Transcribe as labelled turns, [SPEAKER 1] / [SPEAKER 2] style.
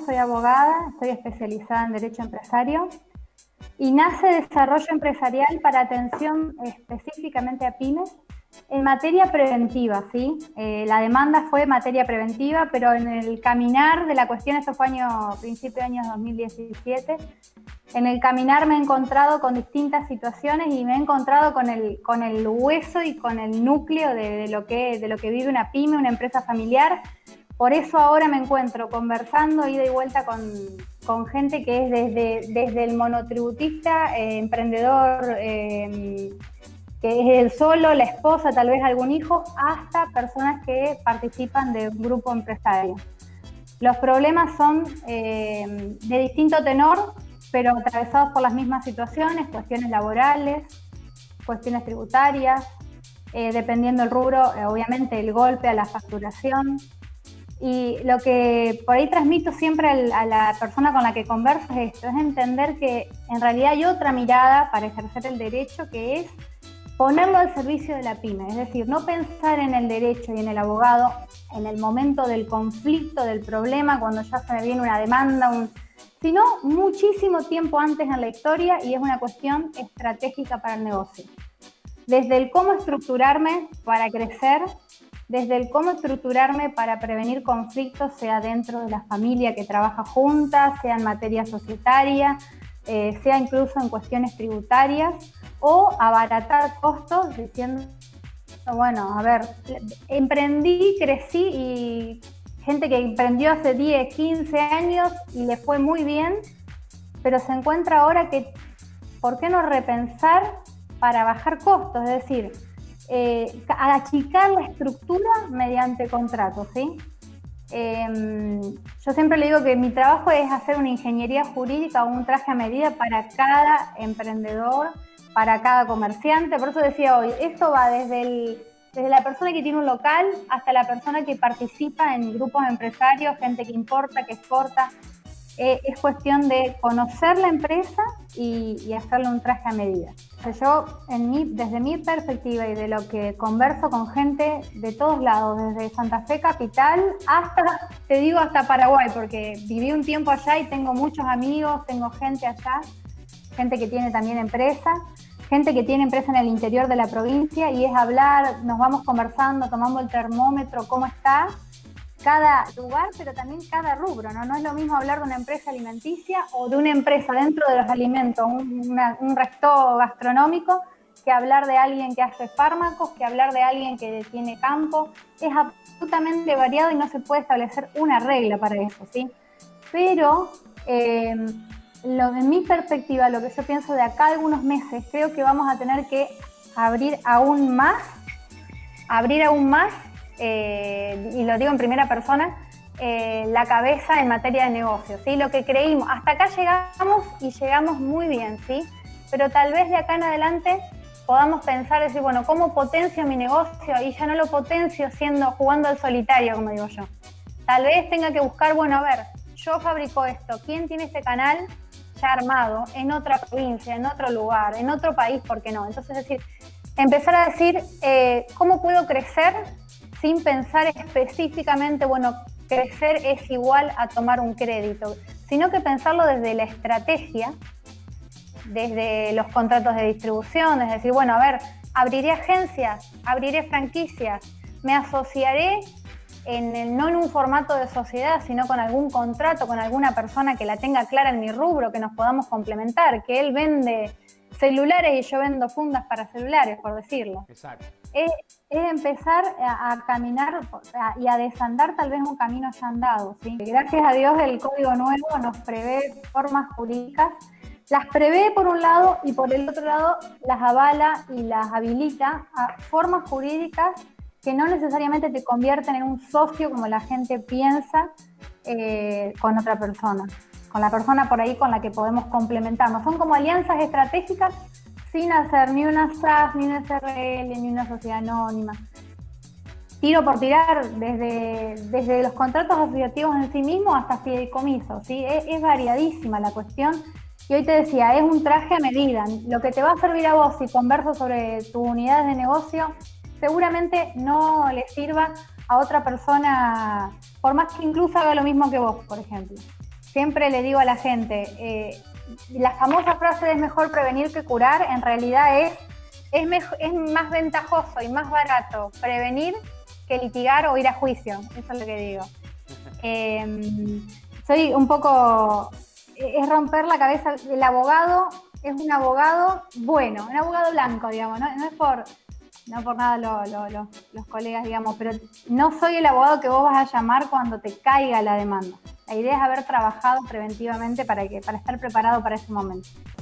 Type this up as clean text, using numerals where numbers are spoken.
[SPEAKER 1] Soy abogada, estoy especializada en Derecho Empresario y nace Desarrollo Empresarial para atención específicamente a pymes en materia preventiva, ¿sí? La demanda fue materia preventiva, pero en el caminar de la cuestión, esto fue principio de año 2017, en el caminar me he encontrado con distintas situaciones y me he encontrado con el hueso y con el núcleo de lo que vive una pyme, una empresa familiar. Por eso ahora me encuentro conversando ida y vuelta con gente que es desde el monotributista, emprendedor, que es el solo, la esposa, tal vez algún hijo, hasta personas que participan de un grupo empresario. Los problemas son de distinto tenor, pero atravesados por las mismas situaciones, cuestiones laborales, cuestiones tributarias, dependiendo del rubro, obviamente el golpe a la facturación. Y lo que por ahí transmito siempre a la persona con la que converso es esto, es entender que en realidad hay otra mirada para ejercer el derecho, que es ponerlo al servicio de la pyme, es decir, no pensar en el derecho y en el abogado en el momento del conflicto, del problema, cuando ya se me viene una demanda, sino muchísimo tiempo antes en la historia, y es una cuestión estratégica para el negocio. Desde el cómo estructurarme para crecer, desde el cómo estructurarme para prevenir conflictos, sea dentro de la familia que trabaja junta, sea en materia societaria, sea incluso en cuestiones tributarias, o abaratar costos diciendo, bueno, a ver, emprendí, crecí, y gente que emprendió hace 10, 15 años y le fue muy bien, pero se encuentra ahora que, ¿por qué no repensar para bajar costos? Es decir, achicar la estructura mediante contratos, ¿sí? Yo siempre le digo que mi trabajo es hacer una ingeniería jurídica o un traje a medida para cada emprendedor, para cada comerciante. Por eso decía hoy, esto va desde la persona que tiene un local hasta la persona que participa en grupos empresarios, gente que importa, que exporta. Es cuestión de conocer la empresa y hacerle un traje a medida. Yo, desde mi perspectiva y de lo que converso con gente de todos lados, desde Santa Fe capital hasta, te digo, hasta Paraguay, porque viví un tiempo allá y tengo muchos amigos, tengo gente allá, gente que tiene también empresa, gente que tiene empresa en el interior de la provincia, y es hablar, nos vamos conversando, tomando el termómetro, cómo está cada lugar, pero también cada rubro, ¿no? No es lo mismo hablar de una empresa alimenticia o de una empresa dentro de los alimentos, un resto gastronómico, que hablar de alguien que hace fármacos, que hablar de alguien que tiene campo. Es absolutamente variado y no se puede establecer una regla para eso, ¿sí? Pero de mi perspectiva, lo que yo pienso de acá a algunos meses, creo que vamos a tener que abrir aún más, y lo digo en primera persona, la cabeza en materia de negocios, ¿sí? Lo que creímos, hasta acá llegamos y llegamos muy bien, ¿sí? Pero tal vez de acá en adelante podamos pensar, decir, bueno, ¿cómo potencio mi negocio? Y ya no lo potencio jugando al solitario, como digo yo. Tal vez tenga que buscar, bueno, a ver, yo fabrico esto, ¿quién tiene este canal ya armado en otra provincia, en otro lugar, en otro país? ¿Por qué no? Entonces, es decir, empezar a decir, ¿cómo puedo crecer sin pensar específicamente, bueno, crecer es igual a tomar un crédito, sino que pensarlo desde la estrategia, desde los contratos de distribución, es decir, bueno, a ver, abriré agencias, abriré franquicias, me asociaré no en un formato de sociedad, sino con algún contrato, con alguna persona que la tenga clara en mi rubro, que nos podamos complementar, que él vende celulares y yo vendo fundas para celulares, por decirlo.
[SPEAKER 2] Exacto.
[SPEAKER 1] Es empezar a caminar y a desandar tal vez un camino ya andado, ¿sí? Gracias a Dios el Código Nuevo nos prevé formas jurídicas, las prevé por un lado y por el otro lado las avala y las habilita a formas jurídicas que no necesariamente te convierten en un socio como la gente piensa con otra persona, con la persona por ahí con la que podemos complementarnos. Son como alianzas estratégicas sin hacer ni una SAS, ni una SRL, ni una sociedad anónima. Tiro por tirar, desde los contratos asociativos en sí mismos hasta fideicomisos, ¿sí? Es variadísima la cuestión. Y hoy te decía, es un traje a medida. Lo que te va a servir a vos si converso sobre tus unidades de negocio, seguramente no le sirva a otra persona, por más que incluso haga lo mismo que vos, por ejemplo. Siempre le digo a la gente, la famosa frase de es mejor prevenir que curar, en realidad es más ventajoso y más barato prevenir que litigar o ir a juicio, eso es lo que digo. Soy un poco, es romper la cabeza, el abogado es un abogado bueno, un abogado blanco, digamos, no es por nada los colegas, digamos, pero no soy el abogado que vos vas a llamar cuando te caiga la demanda. La idea es haber trabajado preventivamente para estar preparado para ese momento.